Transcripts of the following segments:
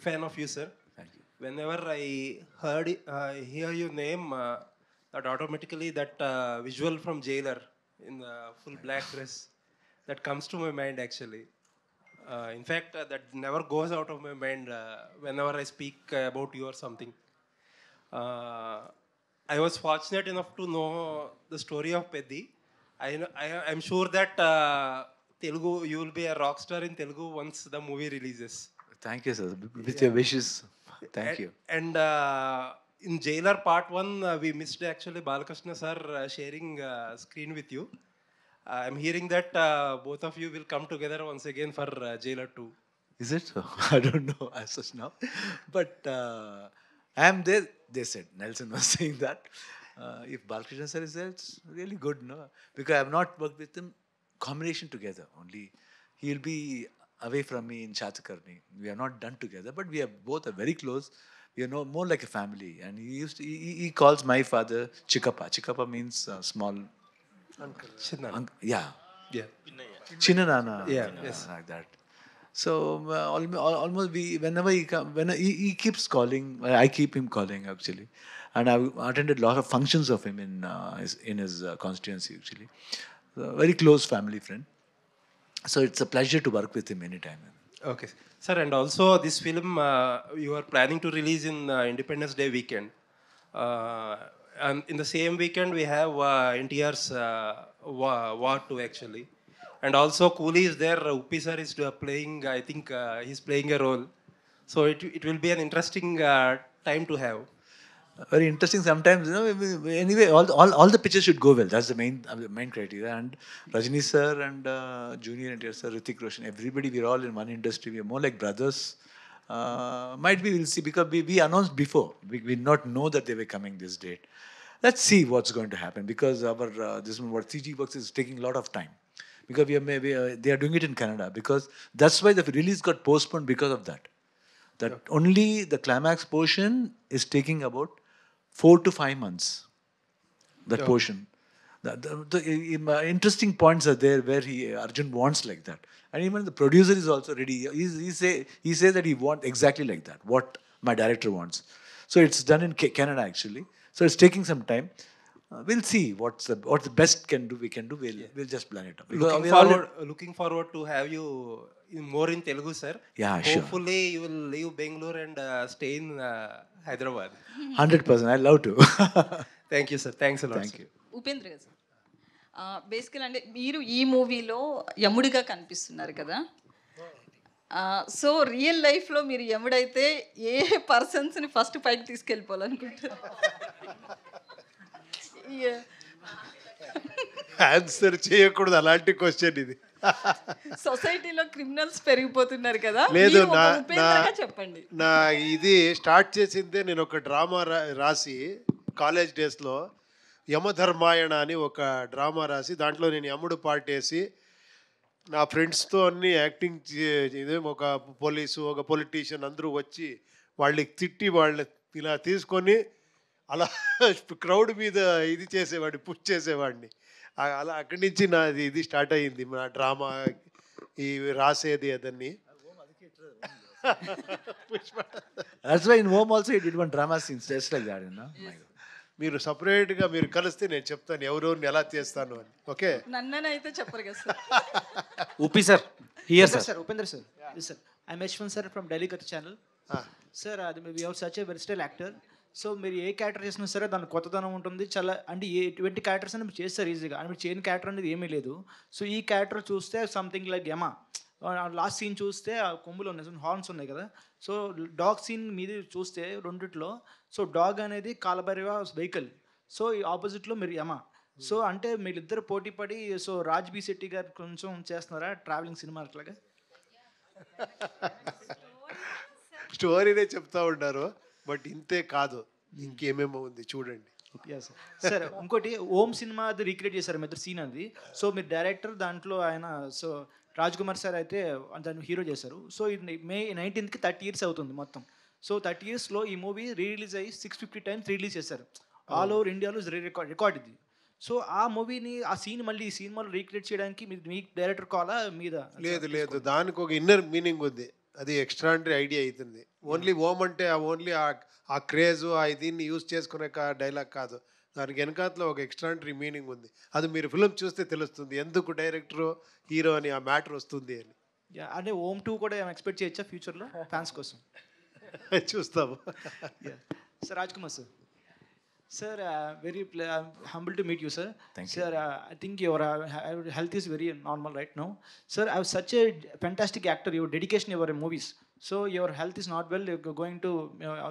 fan of you, sir. Thank you. Whenever I hear your name, that automatically that visual from Jailer in the full black dress, that comes to my mind actually. In fact, that never goes out of my mind whenever I speak about you or something. Uh, I was fortunate enough to know the story of Peddi. I'm sure that Telugu, you will be a rock star in Telugu once the movie releases. Thank you, sir. With your wishes. Thank you. And in Jailer Part 1, we missed actually Balakrishna sir sharing screen with you. I'm hearing that both of you will come together once again for Jailer 2. Is it so? I don't know as such now. But I am there. They said, Nelson was saying that. If Balkrishna sir is there, it's really good, no? Because I have not worked with him combination together. Only he will be away from me in Chatakarni. We have not done together, but we are both are very close. We are more like a family. And he calls my father Chikappa. Chikappa means small. Chinna. Yeah. Yeah. Chinnanana. Yeah, yes. Like that. So almost we whenever he come, when he keeps calling, I keep him calling actually, and I've attended a lot of functions of him in his constituency actually. So, very close family friend. So it's a pleasure to work with him anytime. Okay. Sir, and also this film you are planning to release in Independence Day weekend. Uh, and in the same weekend, we have NTR's War 2 actually. And also Cooley is there, Uppi sir is playing, I think he's playing a role. So it will be an interesting time to have. Very interesting. Sometimes, anyway, all the pictures should go well. That's the main criteria. And Rajini sir and Junior NTR sir, Hrithik Roshan, everybody, we're all in one industry. We're more like brothers. Might be we'll see, because we announced before. We did not know that they were coming this date. Let's see what's going to happen, because our this one what CG works is taking a lot of time, because they are doing it in Canada, because that's why the release got postponed because of that. That only the climax portion is taking about 4 to 5 months. That portion. The interesting points are there where Arjun wants like that, and even the producer is also ready. He says that he wants exactly like that, what my director wants. So it's done in Canada actually. So it's taking some time. We'll see what's the best we can do. We'll just plan it up. Looking forward to have you more in Telugu, sir. Yeah, sure. Hopefully you will leave Bangalore and stay in Hyderabad. 100%. I love to. Thank you, sir. Thanks a lot. Thank sir. you. Upendra గారు బేసికల్ అంటే మీరు ఈ మూవీలో యముడిగా కనిపిస్తున్నారు కదా. So real లైఫ్లో మీరు యముడైతే ఏ పర్సన్స్ని ఫస్ట్ పైకి తీసుకెళ్ళిపోవాలనుకుంటారు? ఆన్సర్ చేయకూడదు అలాంటి క్వశ్చన్ ఇది. సొసైటీలో క్రిమినల్స్ పెరిగిపోతున్నారు కదా, లేదు, చెప్పండి. నా ఇది స్టార్ట్ చేసిందే, నేను ఒక డ్రామా రాసి కాలేజ్ డేస్లో యమధర్మాయణ అని ఒక డ్రామా రాసి, దాంట్లో నేను యముడు పాటేసి నా ఫ్రెండ్స్తో అన్ని యాక్టింగ్ ఒక పోలీసు ఒక పొలిటీషియన్ అందరూ వచ్చి వాళ్ళకి తిట్టి వాళ్ళని ఇలా తీసుకొని అలా క్రౌడ్ మీద ఇది చేసేవాడిని, పుష్ చేసేవాడిని. అలా అక్కడి నుంచి నాది ఇది స్టార్ట్ అయ్యింది, నా డ్రామా ఈ రాసేది అదన్నీ. That's why in home also he did one drama scenes just like that, you know. మీరు సపరేట్గా మీరు కలిస్తే నేను చెప్తాను ఎవరెవరిని ఎలా చేస్తాను అని. ఓకే, నన్నైతే చెప్పరు కదా sir. Uppi sir, here sir. Upendra sir. Yes sir. I'm Ashwin sir from Delhi Cut channel. Sir, we have such a versatile actor. So మీరు ఏ క్యారెక్టర్ చేసినా సరే దాని కొత్తదనం ఉంటుంది చాలా. అంటే ఎటువంటి క్యారెక్టర్స్ అని మీరు చేస్తారు ఈజీగా, అని మీరు చేయని క్యారెక్టర్ అనేది ఏమీ లేదు. సో ఈ క్యారెక్టర్ చూస్తే సంథింగ్ లైక్ యమ. లాస్ట్ సీన్ చూస్తే ఆ కొమ్ములు ఉన్నాయి, హార్న్స్ ఉన్నాయి కదా. సో డాగ్ సీన్ మీద చూస్తే రెండిట్లో, సో డాగ్ అనేది కాలభైరవ వెహికల్, సో ఈ ఆపోజిట్లో మీరు యమ. సో అంటే మీరిద్దరు పోటీ పడి, సో రాజ్ బి శెట్టి గారు కొంచెం చేస్తున్నారా ట్రావెలింగ్ సినిమా అట్లాగా? స్టోరీనే చెప్తా ఉంటారు, బట్ ఇంతే కాదు, ఇంకేమేమో ఉంది చూడండి. సార్ ఇంకోటి ఓం సినిమా అది రీక్రియేట్ చేశారు మీ ఇద్దరు సీన్ అది. సో మీరు డైరెక్టర్, దాంట్లో ఆయన సో రాజ్ కుమార్ సార్ అయితే దాన్ని హీరో చేశారు. సో ఇది May 19th 30 years అవుతుంది మొత్తం. సో 30 yearsలో ఈ మూవీ రిలీజ్ అయ్యి 650 times రిలీజ్ చేశారు ఆల్ ఓవర్ ఇండియాలో. రికార్డ్ ఇది. సో ఆ మూవీని, ఆ సీన్ మళ్ళీ ఈ సినిమాలో రీక్రియేట్ చేయడానికి మీ డైరెక్టర్ కాలా మీద? లేదు, దానికి ఒక ఇన్నర్ మీనింగ్ ఉంది. అది ఎక్స్ట్రాండరీ ఐడియా అవుతుంది. ఓన్లీ ఓమ్ అంటే ఓన్లీ ఆ క్రేజు దీన్ని యూజ్ చేసుకునే డైలాగ్ కాదు, దానికి వెనకాతలో ఒక ఎక్స్ట్రాండరీ మీనింగ్ ఉంది. అది మీరు ఫిలిం చూస్తే తెలుస్తుంది ఎందుకు డైరెక్టరు హీరో అని ఆ మ్యాటర్ వస్తుంది అని. అంటే ఓమ్ 2 కూడా ఏమైనా ఎక్స్పెక్ట్ చేయొచ్చా ఫ్యూచర్లో ఫ్యాన్స్ కోసం? చూస్తాము. Sir Raj Kumar sir. Sir, very humble to meet you, sir. Thank you. Sir, I think your health is very normal right now. Sir, I was such a fantastic actor. Your dedication, your movies. So your health is not well. You're going to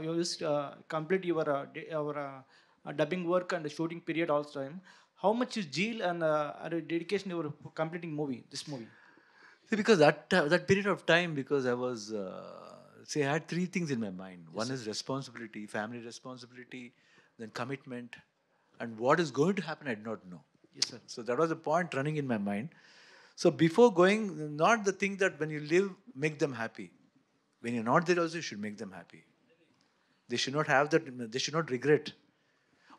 you just complete your dubbing work and the shooting period all the time. How much is zeal and dedication you were completing this movie? See, because that period of time, because I was see, I had three things in my mind. Yes, one sir. is responsibility, family responsibility, then commitment, and what is going to happen I did not know. Yes, sir. So that was the point running in my mind. So before going, not the thing that when you live, make them happy. When you're not there also, you should make them happy. They should not have that, they should not regret.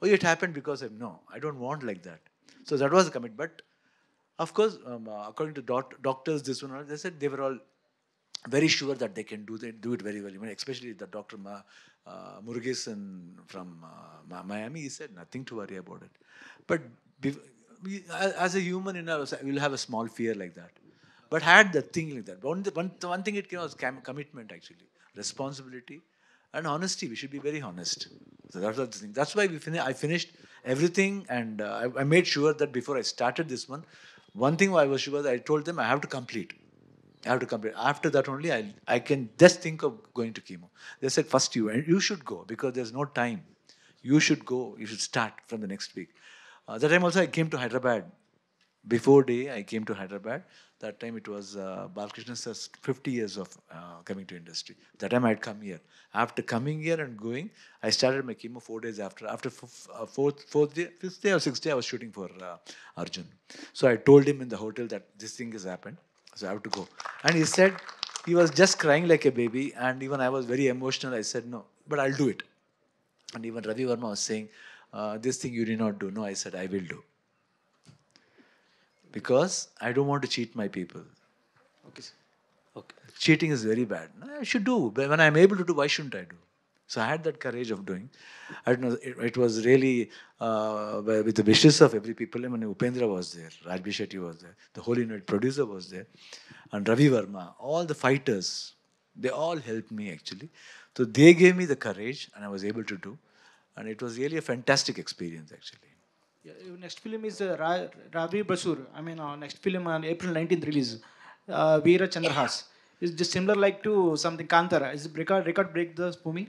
Oh, it happened because of, no, I don't want like that. So that was the commit. But of course, according to doctors, this one, they said they were all very sure that they can do it very well. Even especially the Dr. Murugesan from Miami, he said nothing to worry about it. But as a human, you'll have a small fear like that. But had the thing like that. One thing it came was commitment actually, responsibility and honesty. We should be very honest. So that was the thing. That's why I finished everything, and I made sure that before I started this one thing I was sure that I told them I have to complete. After that only I can just think of going to chemo. They said first you should go because there's no time. You should go. You should start from the next week. That time also I came to Hyderabad. Before day I came to Hyderabad. That time it was Balakrishna sir's 50 years of coming to industry. That time I had come here. After coming here and going, I started my chemo 4 days after. After fifth day or sixth day, I was shooting for Arjun. So I told him in the hotel that this thing has happened. So I have to go. And he said, he was just crying like a baby. And even I was very emotional. I said, no, but I'll do it. And even Ravi Verma was saying, this thing you did not do. No, I said, I will do. Because I don't want to cheat my people. Okay, sir. Okay. Cheating is very bad. I should do. But when I'm able to do, why shouldn't I do? So I had that courage of doing. I don't know, it was really with the wishes of every people. I mean, Upendra was there, Rajbir Shetty was there, the whole unit producer was there, and Ravi Verma, all the fighters, they all helped me actually. So they gave me the courage and I was able to do. And it was really a fantastic experience actually. Yeah, your next film is Ravi Basur. I mean, next film on April 19th release, Veera Chandrahas. Is this similar like to something Kantara? Is it record break the movie?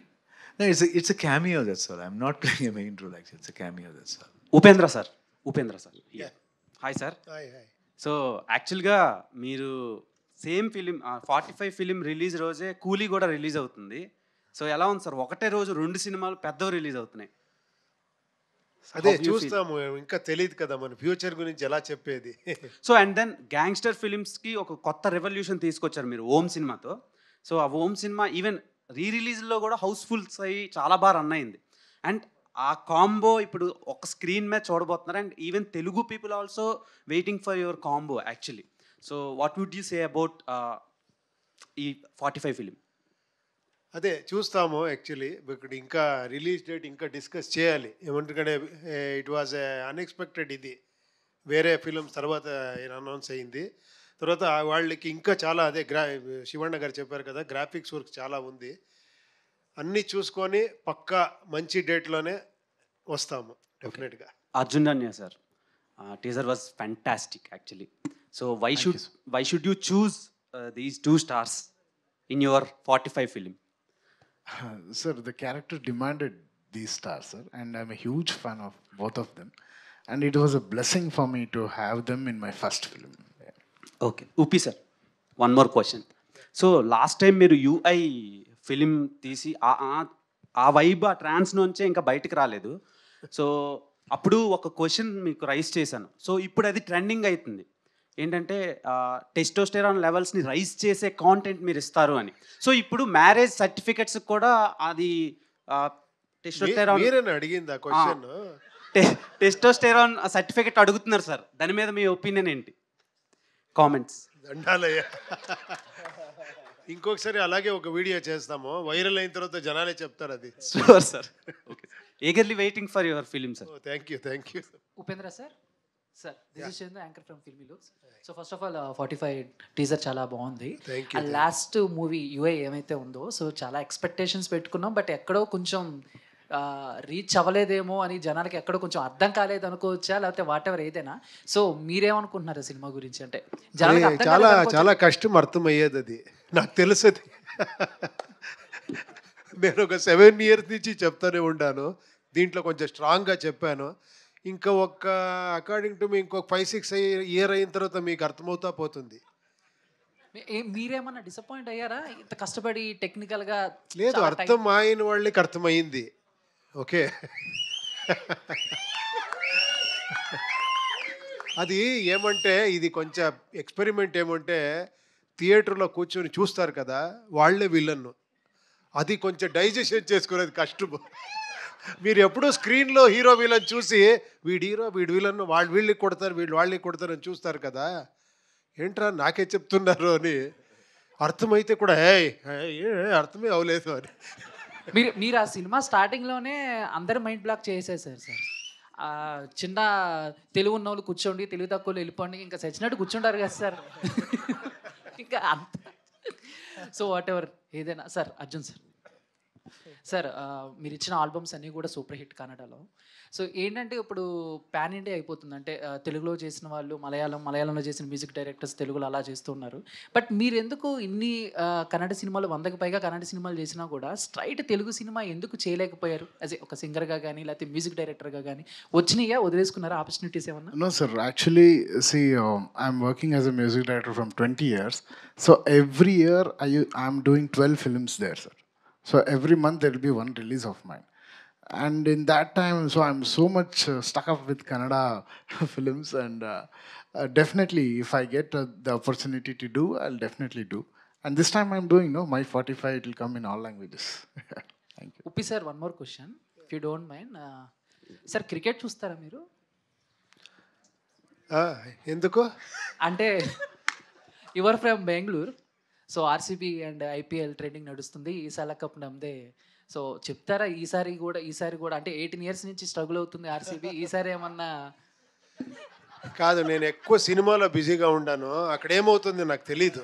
No, it's a cameo, that's all. I'm not playing a main role actually. It's a cameo, that's all. Upendra sir. Hi sir. Hi hi. So యాక్చువల్గా మీరు same film 45 film release రోజే కూలీ కూడా release అవుతుంది. So ఎలా ఉంది sir, ఒకటే రోజు 2 సినిమాలు పెద్దవి రిలీజ్ అవుతున్నాయి? అదే చూస్తాము, ఇంకా తెలియదు కదా మన ఫ్యూచర్ గురించి ఎలా చెప్పేది. సో అండ్ దెన్ గ్యాంగ్స్టర్ ఫిలిమ్స్కి ఒక కొత్త రెవల్యూషన్ తీసుకొచ్చారు మీరు ఓం సినిమాతో. సో ఆ ఓం సినిమా ఈవెన్ రిలీజ్లో కూడా హౌస్ఫుల్స్ అయ్యి చాలా బాగా రన్ అయింది. అండ్ ఆ కాంబో ఇప్పుడు ఒక స్క్రీన్ మీద చూడబోతున్నారు. And even Telugu people also waiting for your combo actually. So what would you say about ఈ 45 ఫిలిం? అదే చూస్తాము యాక్చువల్లీ. ఇక్కడ ఇంకా రిలీజ్ డేట్ ఇంకా డిస్కస్ చేయాలి. ఏమంటే ఇట్ వాజ్ అన్ఎక్స్పెక్టెడ్. ఇది వేరే ఫిలిమ్స్ తర్వాత అనౌన్స్ అయింది. తర్వాత వాళ్ళకి ఇంకా చాలా అదే శివಣ್ణ గారు చెప్పారు కదా, గ్రాఫిక్స్ వర్క్ చాలా ఉంది. అన్నీ చూసుకొని పక్కా మంచి డేట్లోనే వస్తాము డెఫినెట్గా. Arjun Dhanya sir, teaser was fantastic actually. So why should you choose these 2 stars in your 45 film? Sir, the character demanded these stars, sir, and I'm a huge fan of both of them. And it was a blessing for me to have them in my first film. Okay, Uppi sir, one more question. So last time మీరు UI film తీసి ఆ vibe ఆ ట్రాన్స్ నుంచే ఇంకా బయటకు రాలేదు. So అప్పుడు ఒక క్వశ్చన్ మీకు రైజ్ చేశాను. సో ఇప్పుడు అది ట్రెండింగ్ అవుతుంది ఏంటంటే టెస్టోస్టెరాన్ లెవెల్స్ని రైజ్ చేసే కాంటెంట్ మీరు ఇస్తారు అని. సో ఇప్పుడు మ్యారేజ్ సర్టిఫికెట్స్ కూడా అది టెస్టోస్టెరాన్ అడిగింది ఆ క్వశ్చన్. టెస్టోస్టెరాన్ సర్టిఫికెట్ అడుగుతున్నారు సార్, దాని మీద మీ ఒపీనియన్ ఏంటి? కామెంట్స్. దండాలయ్య, ఇంకొకసారి అలాగే ఒక వీడియో చేస్తాము, వైరల్ అయిన తర్వాత జనాలే చెప్తారు అది. Sure sir. Okay, eagerly waiting for your film, sir. Thank you. Upendra sir, this is Chandu, anchor from filmy looks. So first of all 45 teaser చాలా బాగుంది. లాస్ట్ మూవీ యూఐ ఏమైతే ఉందో, సో చాలా ఎక్స్పెక్టేషన్స్ పెట్టుకున్నాం, బట్ ఎక్కడో కొంచెం రీచ్ అవ్వలేదేమో అని జనాలకి ఎక్కడో కొంచెం అర్థం కాలేదు అనుకోవచ్చా, లేకపోతే వాట్ ఎవర్ ఏదైనా. సో మీరేమనుకుంటున్నారు సినిమా గురించి? అంటే చాలా కష్టం అర్థమయ్యేది అది, నాకు తెలుసు అది. నేను ఒక 7 years నుంచి చెప్తానే ఉన్నాను, దీంట్లో కొంచెం స్ట్రాంగ్గా చెప్పాను. ఇంకా అకార్డింగ్ టు మీ ఇంకొక 5-6 years అయిన తర్వాత మీకు అర్థమవుతా పోతుంది. మీరేమన్నా డిసప్పాయింట్ అయ్యారా ఇంత కష్టపడి టెక్నికల్గా? లేదు, అర్థం అయిన వాళ్ళకి అర్థమైంది. ఓకే, అది ఏమంటే ఇది కొంచెం ఎక్స్పెరిమెంట్. ఏమంటే థియేటర్లో కూర్చొని చూస్తారు కదా, వాళ్ళే విలన్ను. అది కొంచెం డైజెషన్ చేసుకునేది కష్టము. మీరు ఎప్పుడూ స్క్రీన్లో హీరో విలన్ చూసి వీడు హీరో వీడు విలన్, వీళ్ళకి కొడతారు వీళ్ళు వాళ్ళకి కొడతారు అని చూస్తారు కదా, ఏంట్రా నాకే చెప్తున్నారు అని అర్థమైతే కూడా అర్థమే అవలేదు అని. మీరు ఆ సినిమా స్టార్టింగ్లోనే అందరు మైండ్ బ్లాక్ చేసేసారు సార్. చిన్న తెలుగు ఉన్న వాళ్ళు కూర్చోండి, తెలుగు తక్కువ వెళ్ళిపోండి, ఇంకా చచ్చినట్టు కూర్చుంటారు కదా సార్. ఇంకా అంత. సో వాట్ ఎవర్ ఏదైనా సార్. అర్జున్ సార్, మీరు ఇచ్చిన ఆల్బమ్స్ అన్నీ కూడా సూపర్ హిట్ కన్నడలో. సో ఏంటంటే ఇప్పుడు పాన్ ఇండియా అయిపోతుంది, అంటే తెలుగులో చేసిన వాళ్ళు మలయాళంలో చేసిన మ్యూజిక్ డైరెక్టర్స్ తెలుగులో అలా చేస్తున్నారు. బట్ మీరు ఎందుకు ఇన్ని కన్నడ సినిమాలు 100కి పైగా కన్నడ సినిమాలు చేసినా కూడా స్ట్రైట్ తెలుగు సినిమా ఎందుకు చేయలేకపోయారు? యాజ్ ఒక సింగర్గా కానీ లేకపోతే మ్యూజిక్ డైరెక్టర్గా కానీ వచ్చినాయా, వదిలేసుకున్నారా ఆపర్చునిటీస్ ఏమన్నా? No, sir. Actually, see, I'm working as a music director from 20 years. So every year I'm doing 12 films there, sir. So every month there will be one release of mine. And in that time, so I'm so much stuck up with Kannada films, and definitely if I get the opportunity to do, I'll definitely do. And this time I'm doing, no, my 45, it will come in all languages. Thank you. Uppi sir, one more question, if you don't mind. Sir, cricket చూస్తారా మీరు? ఎందుకు అంటే your from Bengaluru, so RCB and IPL trending నడుస్తుంది, ఈసారి cup నమ్మదే. So చెప్తారా ఈసారి కూడా అంటే 18 years నుంచి స్ట్రగుల్ అవుతుంది ఆర్సీబీ, ఈసారి ఏమన్నా? కాదు, నేను ఎక్కువ సినిమాలో బిజీగా ఉన్నాను, అక్కడ ఏమవుతుంది నాకు తెలీదు.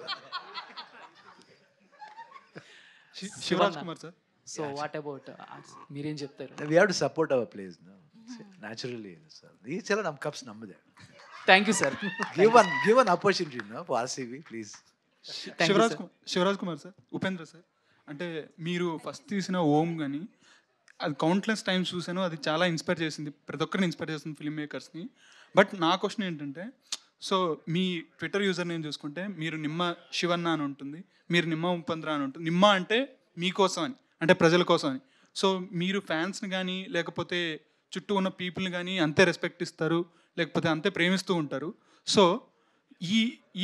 Shivaraj Kumar sir. So what about మీరేం చెప్తారు? We have to support our players, no? Naturally, sir. ఈ చల నమ్ కప్స్ నమ్మదే. Thank you sir. Give an opportunity, no, for RCB, please. Shivaraj Kumar sir. Upendra sir, అంటే మీరు ఫస్ట్ తీసిన ఓం కానీ అది కౌంట్లెస్ టైమ్స్ చూసాను, అది చాలా ఇన్స్పైర్ చేసింది, ప్రతి ఒక్కరిని ఇన్స్పైర్ చేస్తుంది ఫిల్మ్ మేకర్స్ని. బట్ నా క్వశ్చన్ ఏంటంటే, సో మీ ట్విట్టర్ యూజర్ నేమ్ చూసుకుంటే మీరు నిమ్మ శివన్న అని ఉంటుంది, మీరు నిమ్మ ఉపేంద్ర అని ఉంటుంది. నిమ్మ అంటే మీకోసం అని, అంటే ప్రజల కోసం అని. సో మీరు ఫ్యాన్స్ని కానీ లేకపోతే చుట్టూ ఉన్న పీపుల్ని కానీ అంతే రెస్పెక్ట్ ఇస్తారు, లేకపోతే అంతే ప్రేమిస్తూ ఉంటారు. సో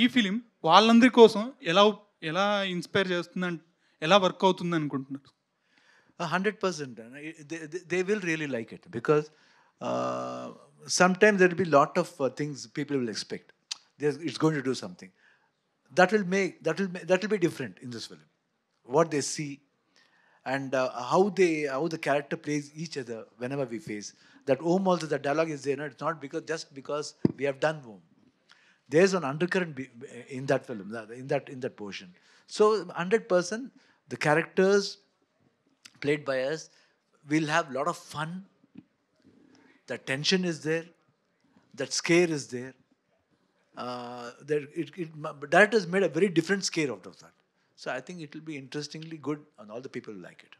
ఈ ఫిలిం వాళ్ళందరి కోసం ఎలా ఇన్స్పైర్ చేస్తుందని, ఎలా వర్క్ అవుతుంది అనుకుంటున్నారు? 100%. They will really like it, because sometimes there will be lot of things people will expect. It's going to do something that will be different in this film. What they see and how the character plays each other whenever we face. That Om also, the dialogue is there. No? It's not just because we have done Om. There's an undercurrent in that film, in that portion. So 100%, the characters played by us will have a lot of fun. The tension is there. That scare is there. That has made a very different scare out of that. So I think it will be interestingly good, and all the people will like it.